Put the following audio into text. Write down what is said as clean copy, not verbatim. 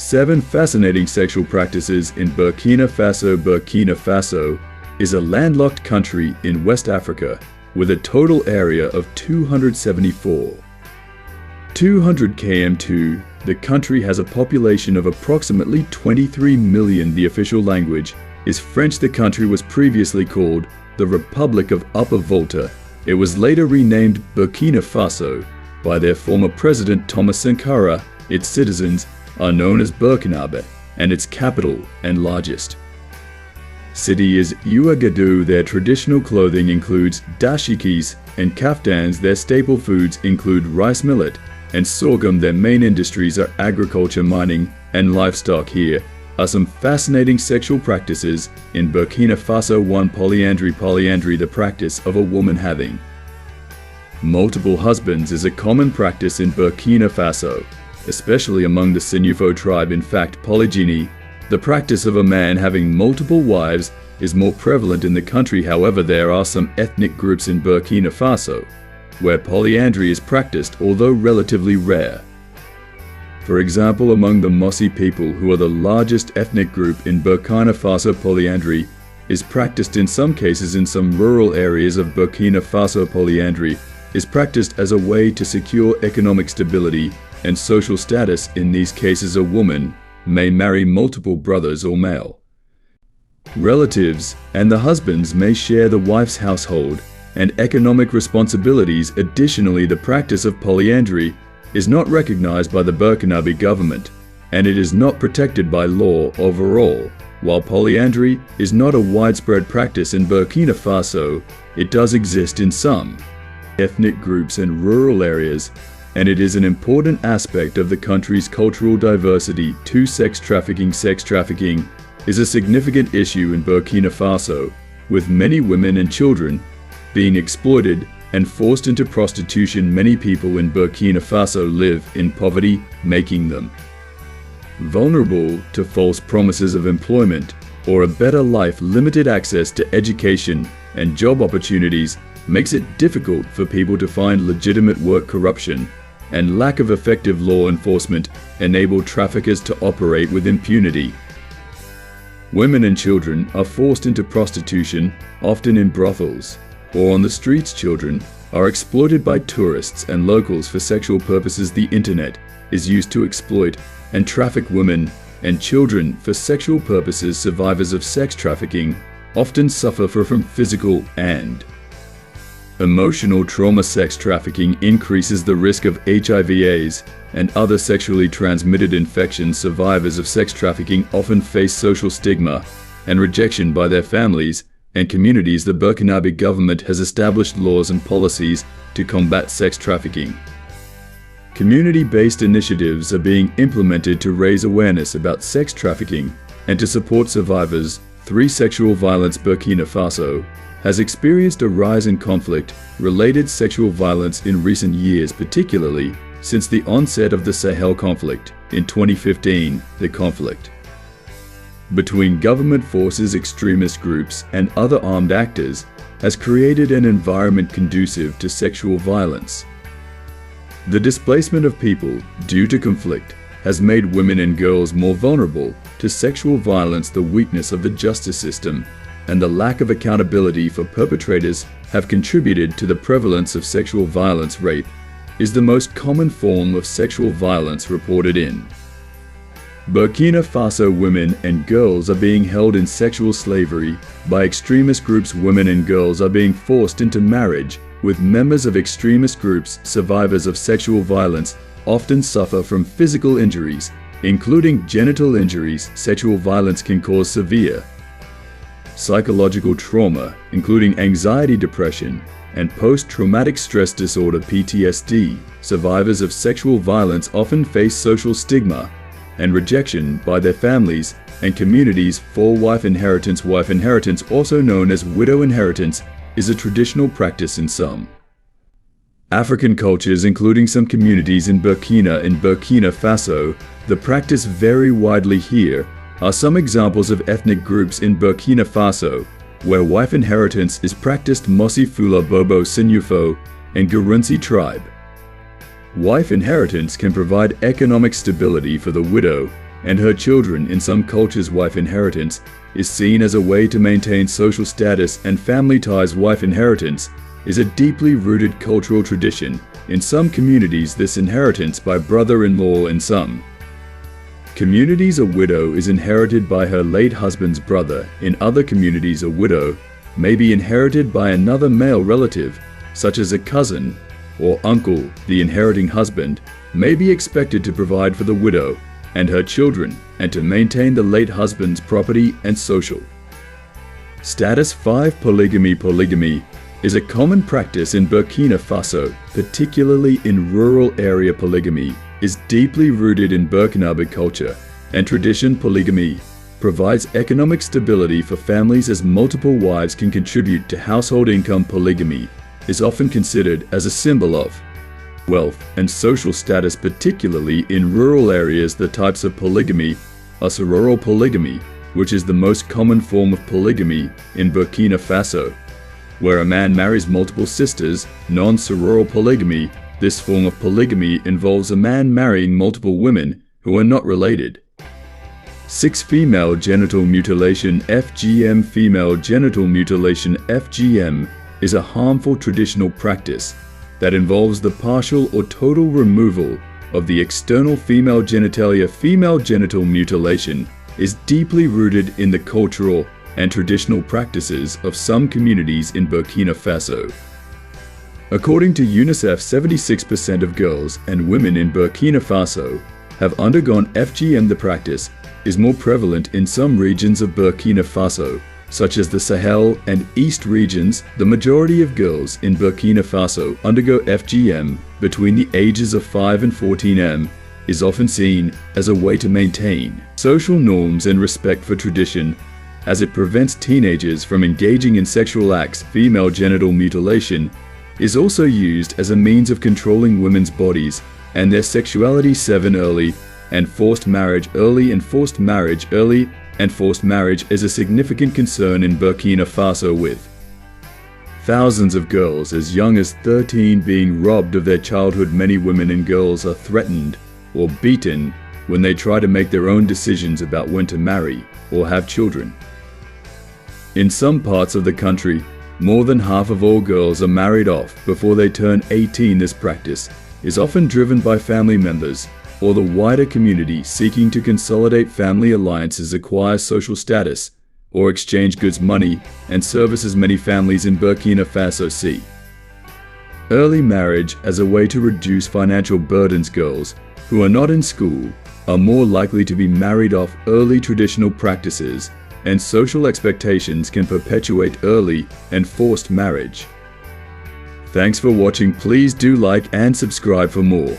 7 fascinating sexual practices in Burkina Faso. Burkina Faso is a landlocked country in West Africa with a total area of 274. 200 km², the country has a population of approximately 23 million. The official language is French. The country was previously called the Republic of Upper Volta. It was later renamed Burkina Faso by their former president Thomas Sankara. Its citizens are known as Burkinabe, and its capital and largest city is Ouagadougou. Their traditional clothing includes dashikis and kaftans. Their staple foods include rice millet and sorghum. Their main industries are agriculture, mining, and livestock. Here are some fascinating sexual practices in Burkina Faso. 1. Polyandry. Polyandry, the practice of a woman having multiple husbands, is a common practice in Burkina Faso, especially among the Senufo tribe. In fact, polygyny, the practice of a man having multiple wives, is more prevalent in the country. However, there are some ethnic groups in Burkina Faso where polyandry is practiced, although relatively rare. For example, among the Mossi people, who are the largest ethnic group in Burkina Faso, polyandry is practiced in some cases in some rural areas of Burkina Faso. Polyandry is practiced as a way to secure economic stability and social status. In these cases, a woman may marry multiple brothers or male relatives, and the husbands may share the wife's household and economic responsibilities. Additionally, the practice of polyandry is not recognized by the Burkinabe government, and it is not protected by law overall. While polyandry is not a widespread practice in Burkina Faso, it does exist in some ethnic groups and rural areas, and it is an important aspect of the country's cultural diversity. 2. Sex trafficking. Sex trafficking is a significant issue in Burkina Faso, with many women and children being exploited and forced into prostitution. Many people in Burkina Faso live in poverty, making them vulnerable to false promises of employment or a better life. Limited access to education and job opportunities makes it difficult for people to find legitimate work. Corruption and lack of effective law enforcement enable traffickers to operate with impunity. Women and children are forced into prostitution, often in brothels or on the streets. Children are exploited by tourists and locals for sexual purposes. The internet is used to exploit and traffic women and children for sexual purposes. Survivors of sex trafficking often suffer from physical and emotional trauma. Sex trafficking increases the risk of HIV/AIDS and other sexually transmitted infections. Survivors of sex trafficking often face social stigma and rejection by their families and communities. The Burkinabe government has established laws and policies to combat sex trafficking. Community-based initiatives are being implemented to raise awareness about sex trafficking and to support survivors. 3. Sexual violence. Burkina Faso has experienced a rise in conflict-related sexual violence in recent years, particularly since the onset of the Sahel conflict in 2015. The conflict between government forces, extremist groups, and other armed actors has created an environment conducive to sexual violence. The displacement of people due to conflict has made women and girls more vulnerable to sexual violence. The weakness of the justice system and the lack of accountability for perpetrators have contributed to the prevalence of sexual violence. Rape is the most common form of sexual violence reported in Burkina Faso. Women and girls are being held in sexual slavery by extremist groups. Women and girls are being forced into marriage with members of extremist groups. Survivors of sexual violence often suffer from physical injuries, including genital injuries. Sexual violence can cause severe psychological trauma, including anxiety, depression, and post-traumatic stress disorder (PTSD). Survivors of sexual violence often face social stigma and rejection by their families and communities. 4. Wife inheritance. Wife inheritance, also known as widow inheritance, is a traditional practice in some African cultures, including some communities in Burkina Faso. The practice vary widely. Here are some examples of ethnic groups in Burkina Faso where wife inheritance is practiced. Mossi, Fula, Bobo, Senufo, and Gurunsi tribe. Wife inheritance can provide economic stability for the widow and her children. In some cultures, wife inheritance is seen as a way to maintain social status and family ties. Wife inheritance is a deeply rooted cultural tradition. In some communities, this inheritance by brother-in-law. In some communities, a widow is inherited by her late husband's brother. In other communities, a widow may be inherited by another male relative, such as a cousin or uncle. The inheriting husband may be expected to provide for the widow and her children and to maintain the late husband's property and social status. 5. Polygamy. Polygamy is a common practice in Burkina Faso, particularly in rural area. Polygamy is deeply rooted in Burkinabe culture and tradition. Polygamy provides economic stability for families as multiple wives can contribute to household income. Polygamy is often considered as a symbol of wealth and social status, particularly in rural areas. The types of polygamy are sororal polygamy, which is the most common form of polygamy in Burkina Faso, where a man marries multiple sisters. Non-sororal polygamy. This form of polygamy involves a man marrying multiple women who are not related. 6. Female genital mutilation. FGM. Female genital mutilation (FGM) is a harmful traditional practice that involves the partial or total removal of the external female genitalia. Female genital mutilation is deeply rooted in the cultural and traditional practices of some communities in Burkina Faso. According to UNICEF, 76% of girls and women in Burkina Faso have undergone FGM. The practice is more prevalent in some regions of Burkina Faso, such as the Sahel and East regions. The majority of girls in Burkina Faso undergo FGM between the ages of 5 and 14. Is often seen as a way to maintain social norms and respect for tradition, as it prevents teenagers from engaging in sexual acts. Female genital mutilation is also used as a means of controlling women's bodies and their sexuality. 7. Early and forced marriage. Early and forced marriage. Early and forced marriage is a significant concern in Burkina Faso, with thousands of girls as young as 13 being robbed of their childhood. Many women and girls are threatened or beaten when they try to make their own decisions about when to marry or have children. In some parts of the country, more than half of all girls are married off before they turn 18. This practice is often driven by family members or the wider community seeking to consolidate family alliances, acquire social status, or exchange goods, money, and services. Many families in Burkina Faso see early marriage as a way to reduce financial burdens. Girls who are not in school are more likely to be married off early. Traditional practices and social expectations can perpetuate early and forced marriage. Thanks for watching. Please do like and subscribe for more.